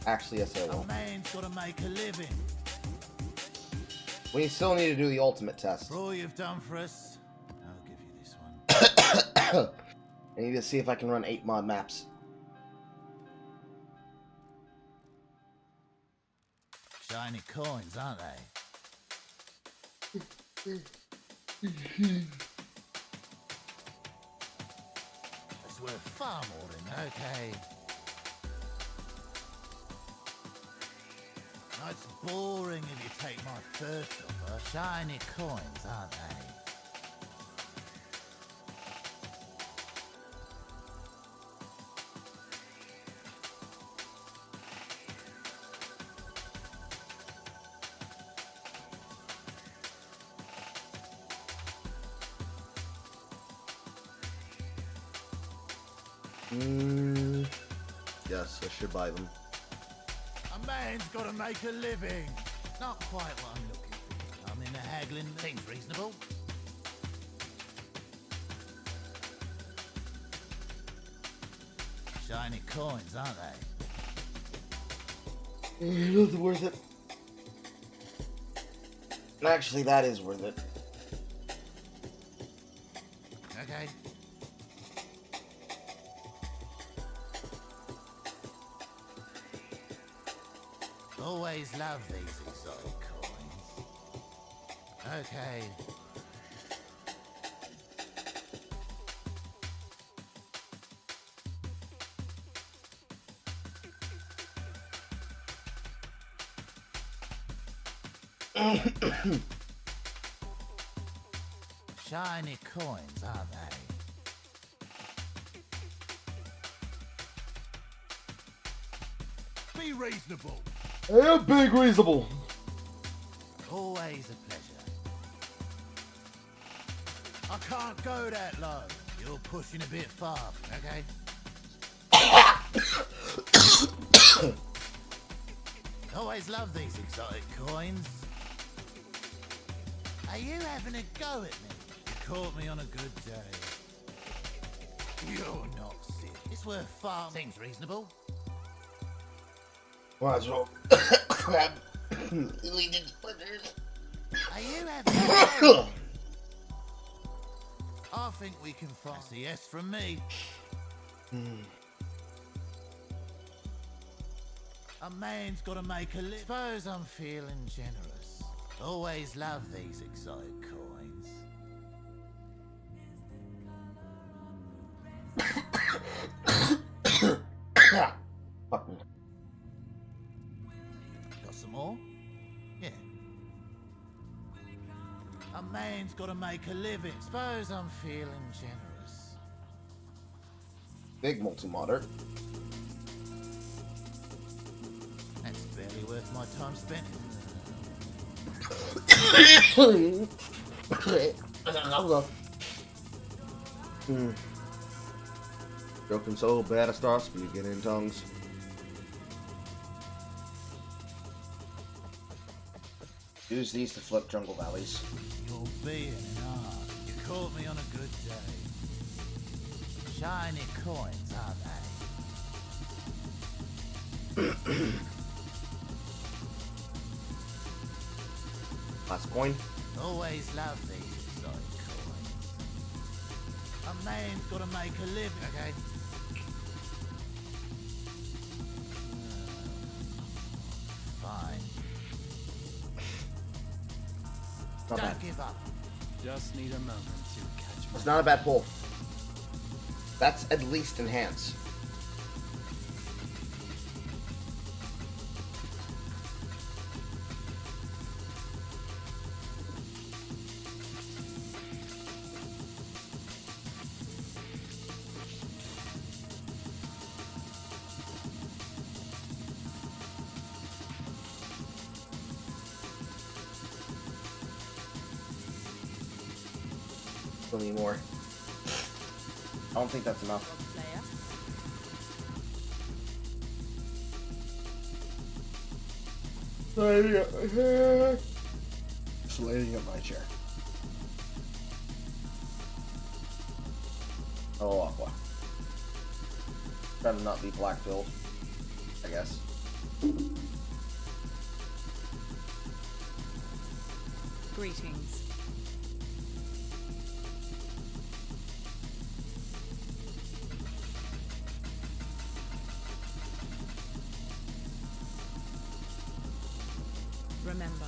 Actually, yes I will. A man's gotta make a living. We still need to do the ultimate test. For all you've done for us, I'll give you this one. I need to see if I can run 8 mod maps. Shiny coins, aren't they? That's worth far more than okay. No, it's boring if you take my first offer. Shiny coins, aren't they? Yes, I should buy them. A man's gotta make a living. Not quite what I'm looking for. I'm in the haggling. Seems reasonable. Shiny coins, aren't they? It's worth it. Actually, that is worth it. Okay. Always love these exotic coins. Okay. Shiny coins, aren't they? Be reasonable. Yeah, big reasonable. Always a pleasure. I can't go that low. You're pushing a bit far, okay? Always love these exotic coins. Are you having a go at me? You caught me on a good day. You're not sick. It's worth far. Seems reasonable. Might as well grab deleted splitters. Are you having a go? I I think we can find a yes from me. A man's gotta make a living. Suppose I'm feeling generous. Always love these exotic coins. Fuck me. Got some more? Yeah. A man's gotta make a living. Suppose I'm feeling generous. Big multi-modder. That's barely worth my time spent. Joking so bad I start speaking in tongues. Use these to flip jungle valleys. You're being an art. You caught me on a good day. Shiny coins, aren't they? Last coin. Always love these exotic coins. A man's gotta make a living, okay? Fine. Not Don't bad. give up. Just need a moment to catch my... It's not a bad pull. That's at least enhance. Still need more. I don't think that's enough. Just laying up my chair. Oh, Aqua. Trying to not be black build, I guess. Greetings. Remember,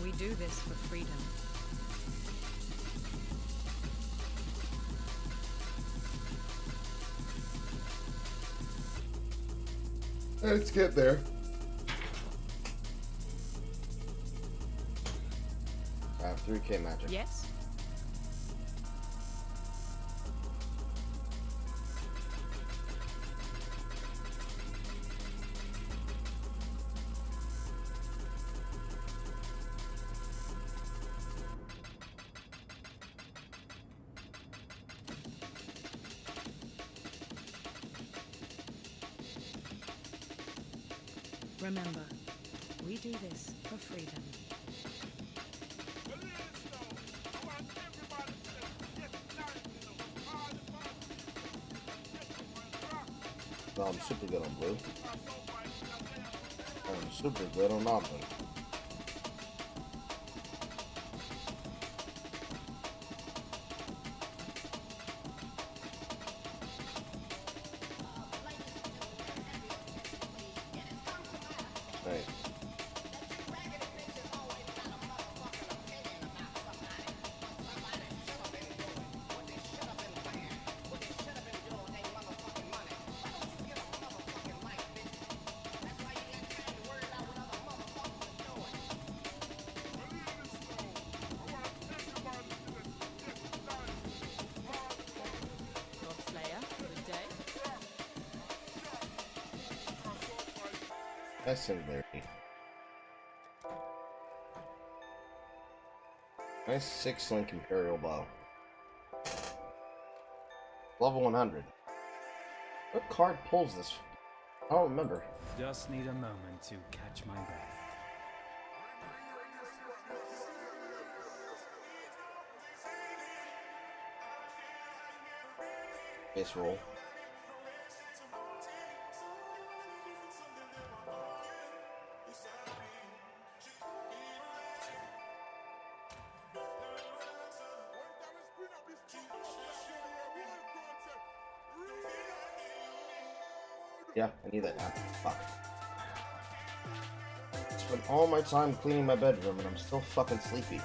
we do this for freedom. Let's get there. I have 3K magic. Yes? Remember, we do this for freedom. No, I'm super good on blue. I'm super good on non blue. Right. That's singularity. Nice 6-link Imperial bow. Level 100. What card pulls this? I don't remember. Just need a moment to catch my breath. Base roll. Yeah, I need that now. Fuck. I spent all my time cleaning my bedroom and I'm still fucking sleepy.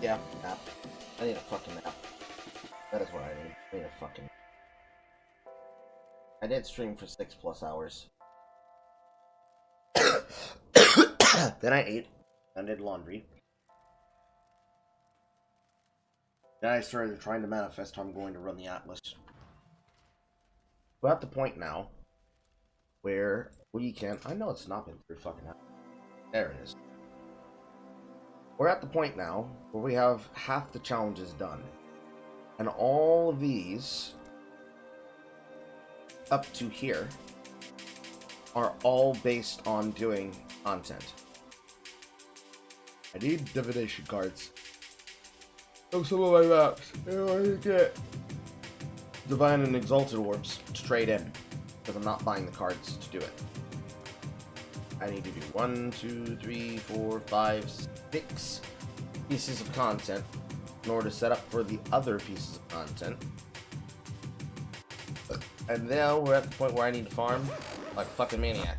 Yeah, nap. I need a fucking nap. That is what I need. I need a fucking... I did stream for 6+ hours. Then I ate. I did laundry. Then I started trying to manifest how I'm going to run the Atlas. We're at the point now where we can... I know it's not been through fucking... There it is. We're at the point now where we have half the challenges done. And all of these, up to here, are all based on doing content. I need divination cards of some of my maps in order to get Divine and Exalted Orbs to trade in, because I'm not buying the cards to do it. I need to do 1, 2, 3, 4, 5, 6 pieces of content in order to set up for the other pieces of content. And now we're at the point where I need to farm like a fucking maniac.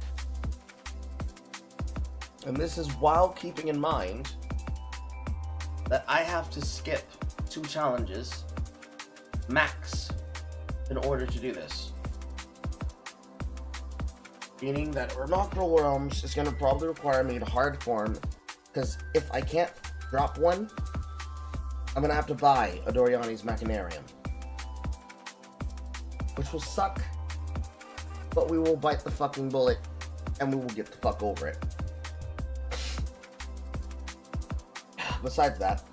And this is while keeping in mind that I have to skip 2 challenges max in order to do this. Meaning that Remarkable Realms is going to probably require me to hard farm, because if I can't drop one, I'm going to have to buy a Doriani's Machinarium. Which will suck, but we will bite the fucking bullet, and we will get the fuck over it. Besides that,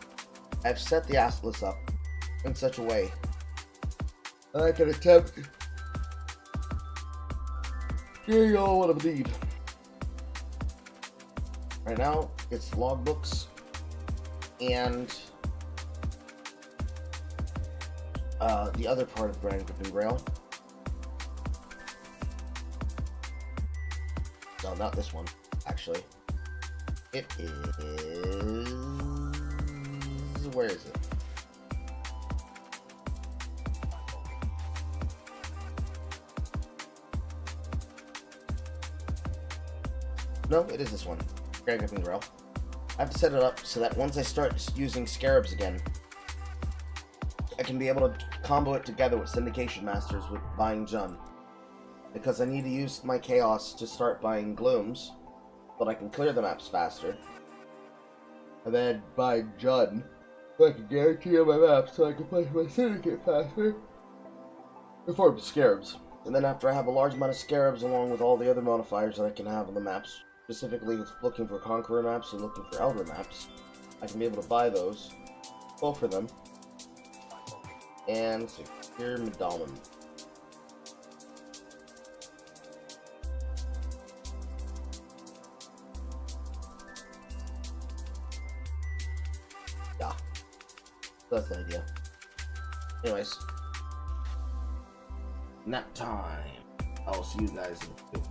I've set the Atlas up in such a way that I can attempt getting all what I need. Right now, it's logbooks and the other part of Grand Griffin Grail. No, not this one, actually. It is... Where is it? No, it is this one. Grand Griffin Grail. I have to set it up so that once I start using Scarabs again, I can be able to combo it together with Syndication Masters with buying Jun. Because I need to use my Chaos to start buying Glooms, but I can clear the maps faster. And then buy Jun, so I can guarantee on my maps so I can play my Syndicate faster. Before Scarabs. And then after I have a large amount of Scarabs along with all the other modifiers that I can have on the maps, specifically with looking for Conqueror maps and looking for Elder maps, I can be able to buy those, go for them, and secure Medallion. Yeah. That's the idea. Anyways. Nap time. I'll see you guys in a bit.